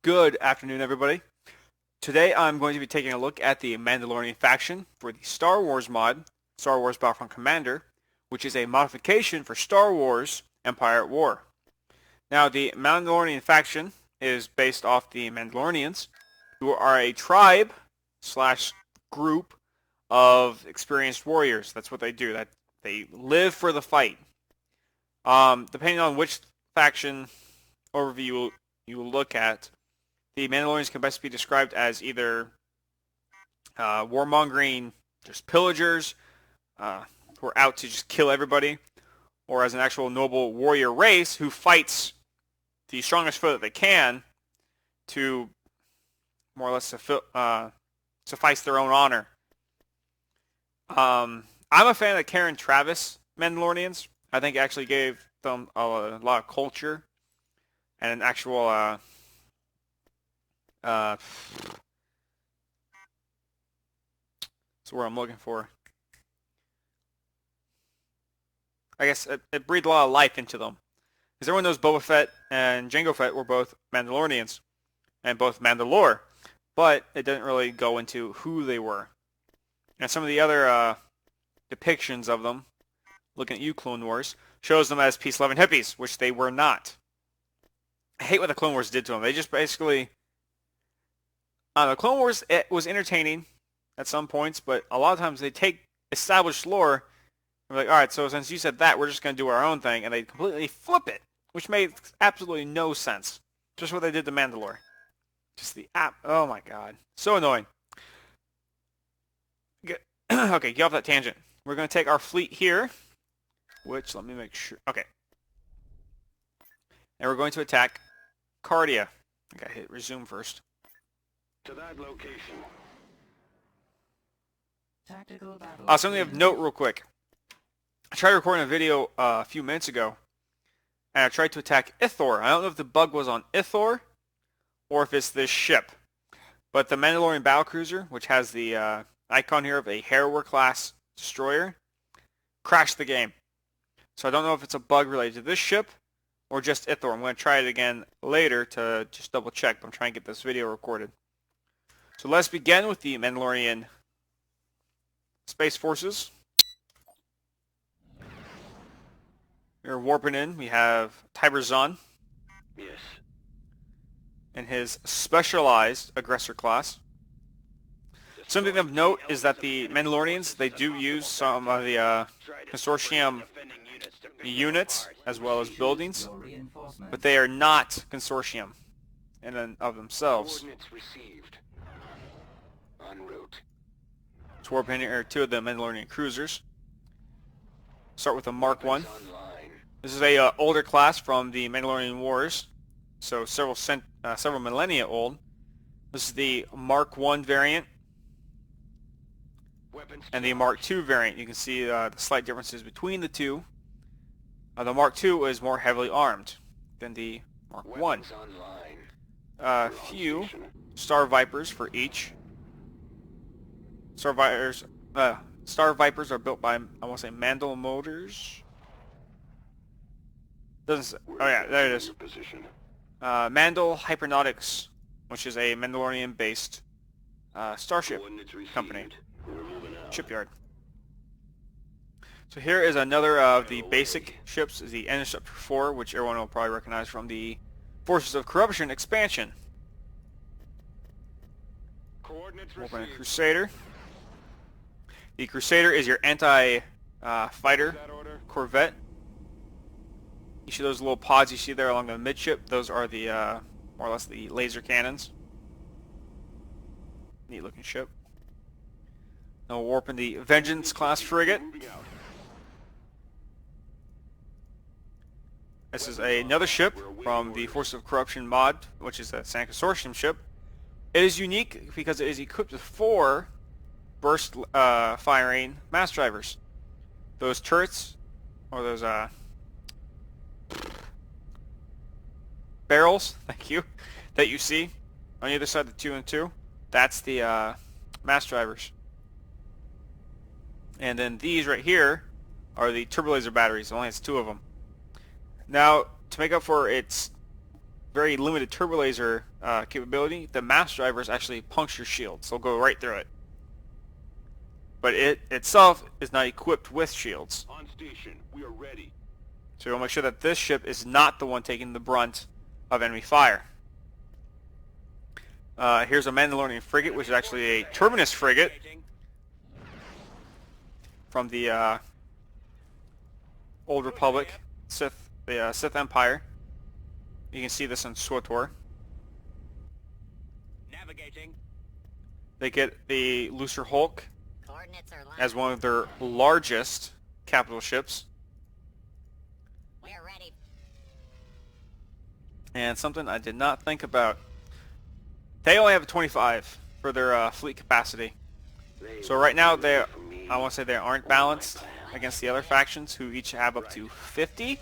Good afternoon, everybody. Today I'm going to be taking a look at the Mandalorian faction for the Star Wars mod, Star Wars Battlefront Commander, which is a modification for Star Wars Empire at War. Now, the Mandalorian faction is based off the Mandalorians, who are a tribe slash group of experienced warriors. That's what they do. That they live for the fight. Depending on which faction overview you look at, the Mandalorians can best be described as either warmongering, just pillagers who are out to just kill everybody, or as an actual noble warrior race who fights the strongest foe that they can to more or less suffice their own honor. I'm a fan of the Karen Travis Mandalorians. I think it actually gave them a lot of culture and an actual that's where I'm looking for. I guess it breathed a lot of life into them. Because everyone knows Boba Fett and Jango Fett were both Mandalorians and both Mandalore, but it didn't really go into who they were. And some of the other depictions of them, looking at you, Clone Wars, shows them as peace-loving hippies, which they were not. I hate what the Clone Wars did to them. They just basically... the Clone Wars, it was entertaining at some points, but a lot of times they take established lore and be like, alright, so since you said that, we're just going to do our own thing, and they completely flip it, which made absolutely no sense. Just what they did to Mandalore. Just the app. Oh my god. So annoying. Okay, get off that tangent. We're going to take our fleet here, which, let me make sure. Okay. And we're going to attack Cardia. I gotta hit resume first. To that location. Something of note real quick. I tried recording a video a few minutes ago, and I tried to attack Ithor. I don't know if the bug was on Ithor, or if it's this ship. But the Mandalorian battlecruiser, which has the icon here of a Harrower class destroyer, crashed the game. So I don't know if it's a bug related to this ship, or just Ithor. I'm going to try it again later to just double check, but I'm trying to get this video recorded. So let's begin with the Mandalorian Space Forces. We're warping in. We have Tiber Zahn. Yes. And his specialized aggressor class. Something of note is that the Mandalorians, they do use some of the consortium units as well as buildings, but they are not consortium in and of themselves. Coordinates received. En route. Let's warp in here two of the Mandalorian cruisers. Start with the Mark 1. This is a older class from the Mandalorian Wars, so several millennia old. This is the Mark 1 variant and the Mark 2 variant. You can see the slight differences between the two. The Mark 2 is more heavily armed than the Mark 1. Few Star Vipers for each. Star Vipers are built by, I want to say, Mandal Motors. Doesn't say, oh yeah, there it is. Mandal Hypernautics, which is a Mandalorian-based starship company, shipyard. So here is another of the basic ships, is the Interceptor 4, which everyone will probably recognize from the Forces of Corruption expansion. Open a Crusader. The Crusader is your anti-fighter corvette. Each of those little pods you see there along the midship, those are the more or less the laser cannons. Neat looking ship. Now we'll warp in the Vengeance class frigate. This is another ship from the Forces of Corruption mod, which is a San Consortium ship. It is unique because it is equipped with 4 burst firing mass drivers. Those turrets, or those barrels, thank you, that you see on the other side of the 2 and 2, that's the mass drivers. And then these right here are the turbo laser batteries. It only has 2 of them. Now, to make up for its very limited turbo laser capability, the mass drivers actually puncture shields. They'll go right through it. But it itself is not equipped with shields. On station. We are ready. So we'll make sure that this ship is not the one taking the brunt of enemy fire. Here's a Mandalorian frigate, which is actually a Terminus frigate from the Old Republic, Sith Empire. You can see this on SWTOR. Navigating. They get the Looser Hulk Coordinates are live. as one of their largest capital ships. We're ready. And something I did not think about. They only have a 25 for their fleet capacity. So right now I want to say they aren't balanced against the other factions who each have up to 50.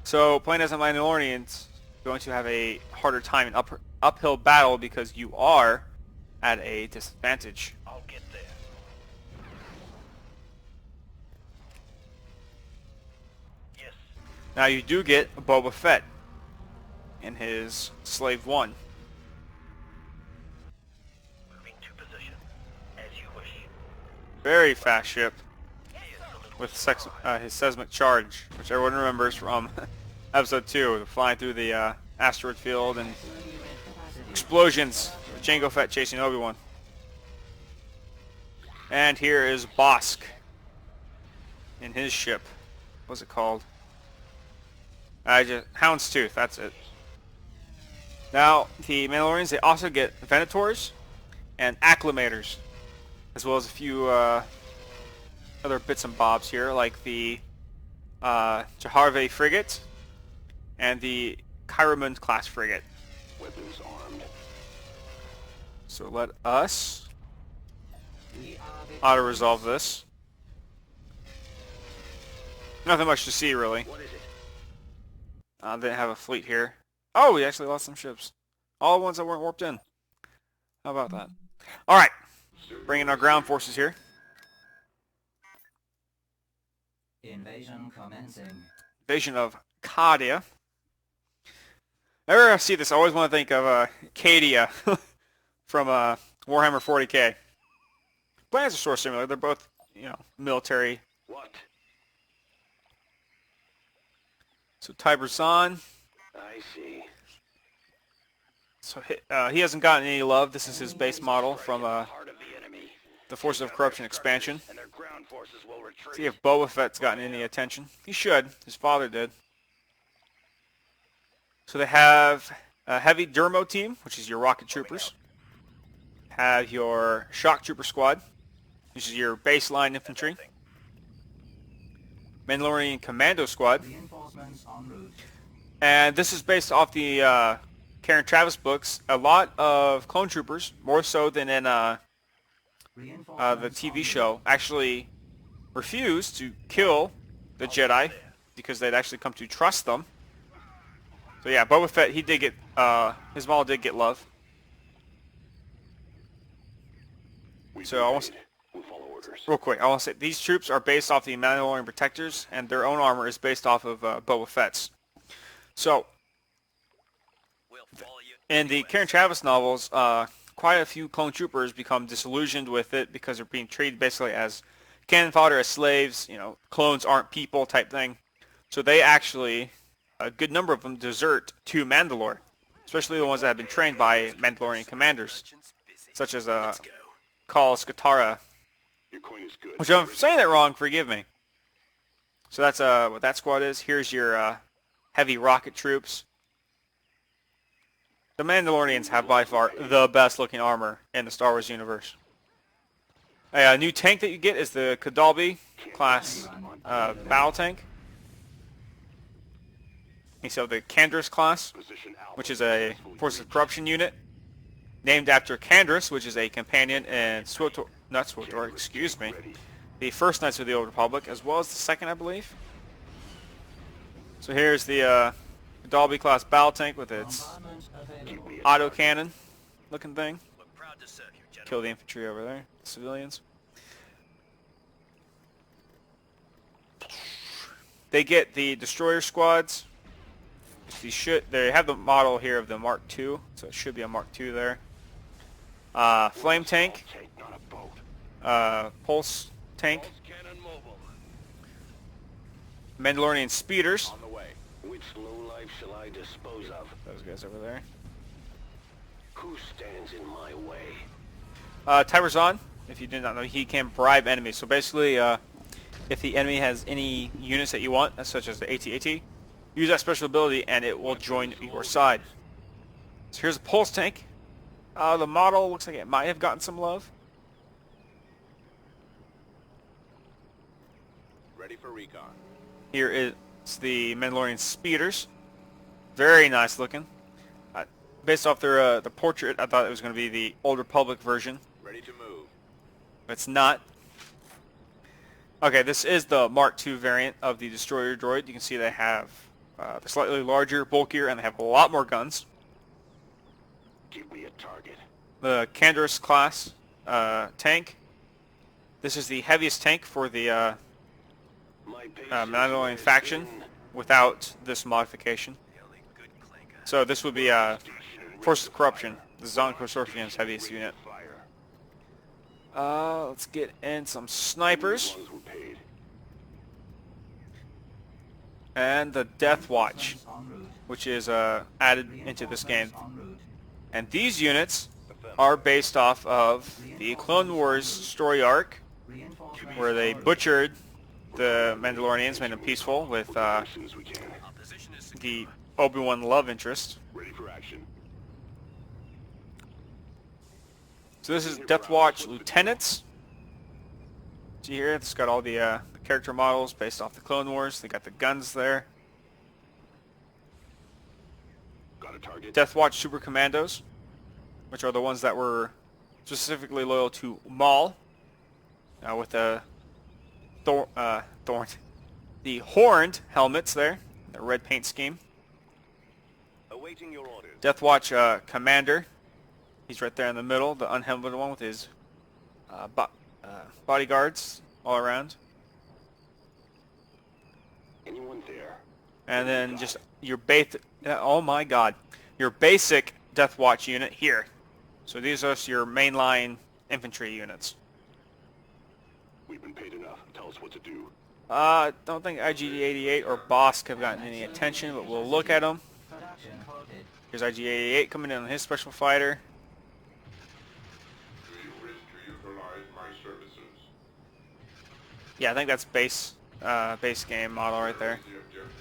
So playing as a Mandalorian is going to have a harder time in uphill battle because you are at a disadvantage. I'll get there. Yes. Now you do get Boba Fett in his Slave 1. Moving to position. As you wish. Very fast ship Here's the little with his seismic charge, which everyone remembers from Episode 2, flying through the asteroid field and explosions with Jango Fett chasing Obi-Wan. And here is Bosk in his ship. What's it called? Houndstooth, that's it. Now, the Mandalorians, they also get Venators and Acclimators, as well as a few other bits and bobs here, like the Jaharve frigate and the Kyramund class frigate. Weapons armed. So let us auto-resolve this. Nothing much to see, really. What is it? They didn't have a fleet here. Oh, we actually lost some ships. All the ones that weren't warped in. How about that? Alright. Bringing our ground forces here. Invasion commencing. Invasion of Cadia. Whenever I see this, I always want to think of Cadia from Warhammer 40k. Plans are sort of similar. They're both, military. What? So Tiber Zahn. I see. So he hasn't gotten any love. This is his base model from Heart of the enemy. the Forces of Corruption expansion. And their ground forces will retreat. See if Boba Fett's gotten any attention. He should. His father did. So they have a heavy Dermo team, which is your rocket troopers. Have your shock trooper squad, which is your baseline infantry. Mandalorian commando squad. Reinforcements en route. And this is based off the Karen Travis books. A lot of clone troopers, more so than in the TV show, actually refused to kill the Jedi because they'd actually come to trust them. So yeah, Boba Fett, he did get, his model did get love. So I want We'll follow orders. real quick, I want to say these troops are based off the Mandalorian protectors, and their own armor is based off of Boba Fett's. So We'll follow you. in the Karen Travis novels, quite a few clone troopers become disillusioned with it because they're being treated basically as cannon fodder, as slaves. Clones aren't people type thing. So they actually, a good number of them, desert to Mandalore, especially the ones that have been trained by Mandalorian commanders, such as Kal Skatara. Your coin is good. Which, if I'm saying that wrong, forgive me. So that's what that squad is. Here's your heavy rocket troops. The Mandalorians have by far the best looking armor in the Star Wars universe. A new tank that you get is the Kadalbi class battle tank. You still have the Kandris class, Position Alpha. which is a Forces of Corruption unit, named after Kandris, which is a companion in the first Knights of the Old Republic, as well as the second, I believe. So here's the Dalby class battle tank with its Bombardment available. autocannon looking thing. We're proud to serve you, General. Kill the infantry over there, civilians. They get the destroyer squads, They have the model here of the Mark II, so it should be a Mark II there. Flame tank, Tank, not a boat. pulse tank, Cannon mobile. Mandalorian speeders. On the way. Which lowlife shall I dispose of? Those guys over there. Who stands in my way? Tyrazon, if you did not know, he can bribe enemies. So basically, if the enemy has any units that you want, such as the AT-AT, use that special ability and it will join your side. So here's a pulse tank. The model looks like it might have gotten some love. Ready for recon. Here is the Mandalorian speeders. Very nice looking. Based off their the portrait, I thought it was going to be the Old Republic version. Ready to move. But it's not. Okay, this is the Mark II variant of the destroyer droid. You can see they have they're slightly larger, bulkier, and they have a lot more guns. Give me a target. The Canderous class tank. This is the heaviest tank for the My patience Mandalorian wears faction thin. without this modification. The only good clanker. So this would be Force of Corruption, the Zon Corsorption's heaviest unit. Fire. Let's get in some snipers. As long as we're paid. And the Death Watch, Movements en route. which is added into this game. Reinforcements en route. And these units are based off of the Clone Wars story arc, Reinforcements where they en route. butchered the Mandalorians, made them peaceful with As soon as we can. Our position is secure. the Obi-Wan love interest. Ready for action. So this is Death Watch Lieutenants. See here, it's got all the character models based off the Clone Wars. They got the guns there. Got a target. Death Watch Super Commandos, which are the ones that were specifically loyal to Maul, with the the horned helmets there, the red paint scheme. Awaiting your orders. Death Watch Commander, he's right there in the middle, the unhelmeted one with his bodyguards all around. Anyone there? And then just your oh my god, your basic Death Watch unit here. So these are your mainline infantry units. We've been paid enough. Tell us what to do. Don't think IG-88 or Bosk have gotten any attention, but we'll look at them. Production halted. Here's IG-88 coming in on his special fighter. Do you wish to utilize my services? Yeah, I think that's base game model right there. The objective.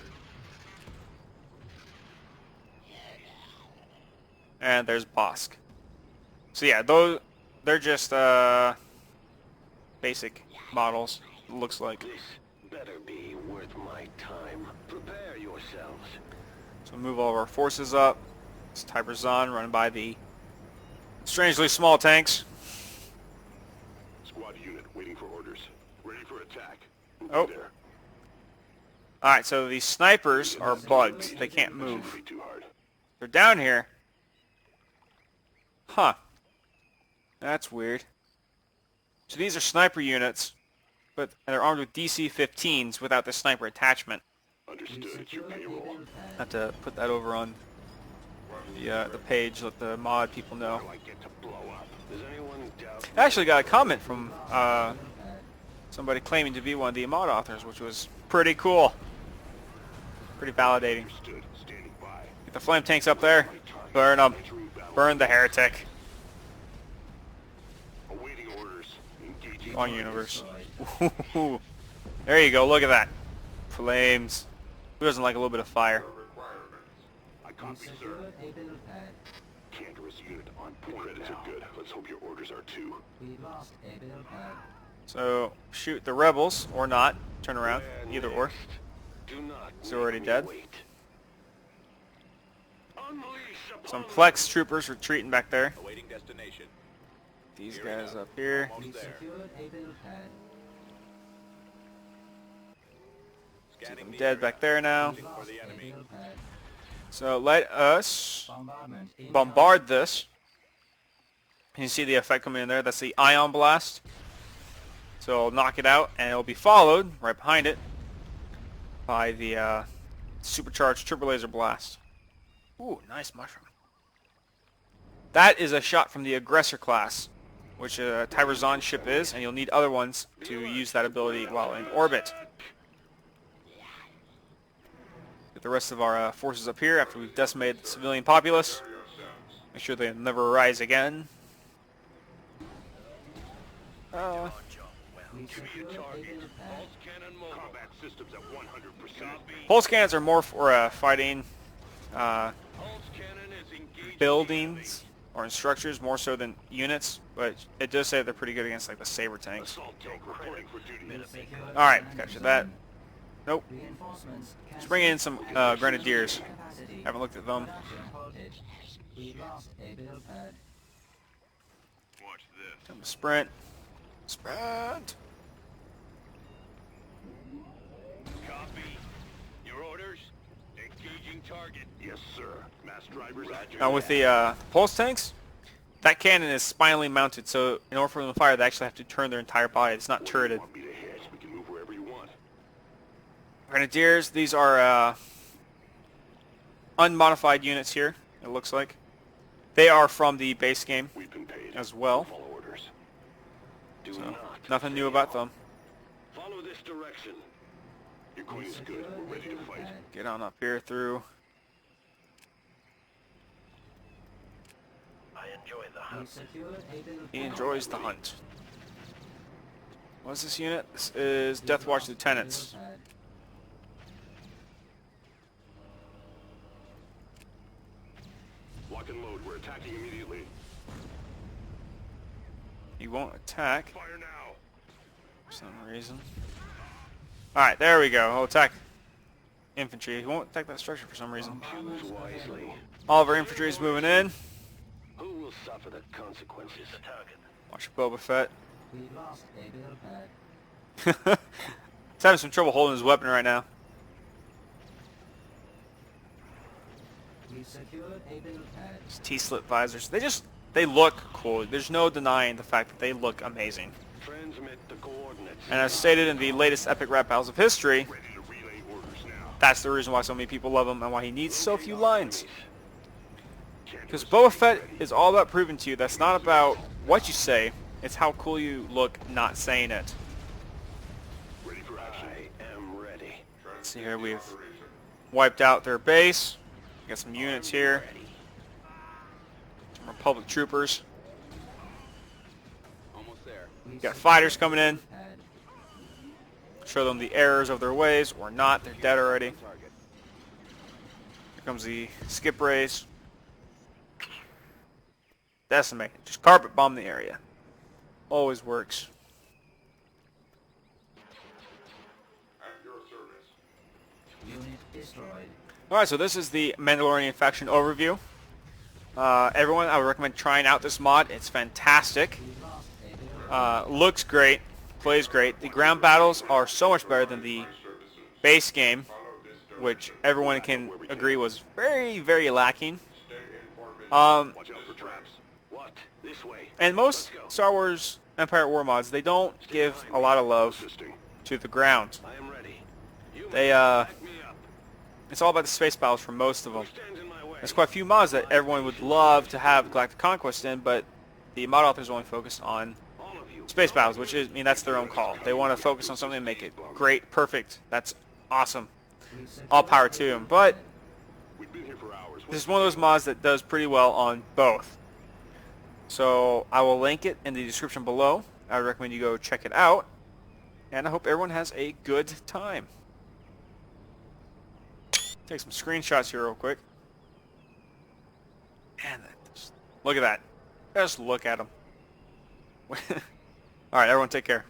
And there's Bosk. So yeah, they're just basic models, it looks like. This better be worth my time. Prepare yourselves. So move all of our forces up. It's Tyrazon run by the strangely small tanks. Squad unit waiting for orders. Ready for attack. Oh. There. Alright, so these snipers are bugged. They can't move. Shouldn't be too hard. They're down here. Huh. That's weird. So these are sniper units, but they're armed with DC-15s without the sniper attachment. Understood. It's your Secured a payroll. build pad. I have to put that over on the page, let the mod people know. How do I get to blow up? Does anyone doubt? I actually got a comment from Build pad. somebody claiming to be one of the mod authors, which was pretty cool. Pretty validating. Understood. Standing by. Get the flame tanks up there. Burn them. Burn the heretic. Awaiting orders. Engaging. Wrong universe. Destroyed. There you go, look at that. Flames. Who doesn't like a little bit of fire? I You copy, sir. secured a build pad. Canderous unit on point. Credits are good. Let's hope your orders are too. We've lost a build pad. So, shoot the rebels, or not. Turn around, either or. Do not. So already make me dead? wait. Unleash Some upon Plex troopers retreating back there. Awaiting destination. These guys up here. We secured a build pad. See them dead back there now. We've lost a build pad. So let us Bombardment incoming. bombard this. You see the effect coming in there. That's the ion blast. So I'll knock it out, and it'll be followed right behind it by the supercharged triple laser blast. Ooh, nice mushroom. That is a shot from the aggressor class, which a Tyrazon ship is, and you'll need other ones to use that ability while in orbit. Get the rest of our forces up here after we've decimated the civilian populace. Make sure they never rise again. We secured a build pad. Cannon mobile. Combat systems at 100%. Pulse cannons are more for fighting Pulse cannon is engaged. buildings or in structures more so than units, but it does say they're pretty good against like the saber tanks. Assault tank reporting for duty. We secured Alright, command gotcha that. zone. Nope. Reinforcements Let's bring in some grenadiers. capacity. Haven't looked at them. Production halted. We lost a build pad. Watch this. Time to sprint. Sprint! Copy. Your orders? Engaging target. Yes, sir. Mass drivers. Roger. Now with the pulse tanks, that cannon is spinally mounted, so in order for them to fire, they actually have to turn their entire body. It's not turreted. Want me to hit? We can move wherever you want. Grenadiers, these are unmodified units here, it looks like. They are from the base game We've been paid. as well, Follow orders. Do so not. nothing new about them. Follow this direction. Your queen is good. We're ready to fight. Get on up here through. I enjoy the We secured a build He pad. enjoys the hunt. What's this unit? This is Death Watch Lieutenants. Build pad. Lock and load. We're attacking immediately. He won't attack Fire now. for some reason. Alright, there we go. He'll attack infantry. He won't attack that structure for some reason. Choose wisely. All of our infantry is moving in. Who will suffer the consequences? The target. Watch Boba Fett. We lost a build pad. He's having some trouble holding his weapon right now. We secured a build pad. His T-slit visors. They look cool. There's no denying the fact that they look amazing. Transmit the coordinates. And as stated in the latest epic rap battles of history, Ready to relay orders now. that's the reason why so many people love him and why he needs so few lines. Can't Because resist Boba Fett is all about proving to you that's not about what you say, it's how cool you look not saying it. Ready for action. I am ready. Let's see here, we've wiped out their base. Got some units here. Some Republic troopers. Almost there. We Got secured fighters a coming in. build pad. Show them the errors of their ways, or not, they're dead already. Target. Here comes the skip race. Decimate. Just carpet bomb the area. Always works. Unit destroyed. Alright, so this is the Mandalorian faction overview. Everyone, I would recommend trying out this mod. It's fantastic. We lost a build Looks great. Plays great. The ground battles are so much better than the base game, which everyone can agree was very, very lacking. Watch out for traps. What? This way. And most Star Wars Empire at War mods, they don't give a lot of love Assisting. to the ground. I am ready. You They, back me up. It's all about the space battles for most of them. Stands in my way. There's quite a few mods that everyone would love to have Galactic Conquest in, but the mod authors only focus on All of you. space battles, which is, I mean, that's their own call. They want to focus on something and make it great, perfect. That's awesome. We secured All power a to build them. But pad. We've been here for hours. this is one of those mods that does pretty well on both. So I will link it in the description below. I would recommend you go check it out. And I hope everyone has a good time. Take some screenshots here real quick. And look at that. Just look at them. Alright, everyone take care.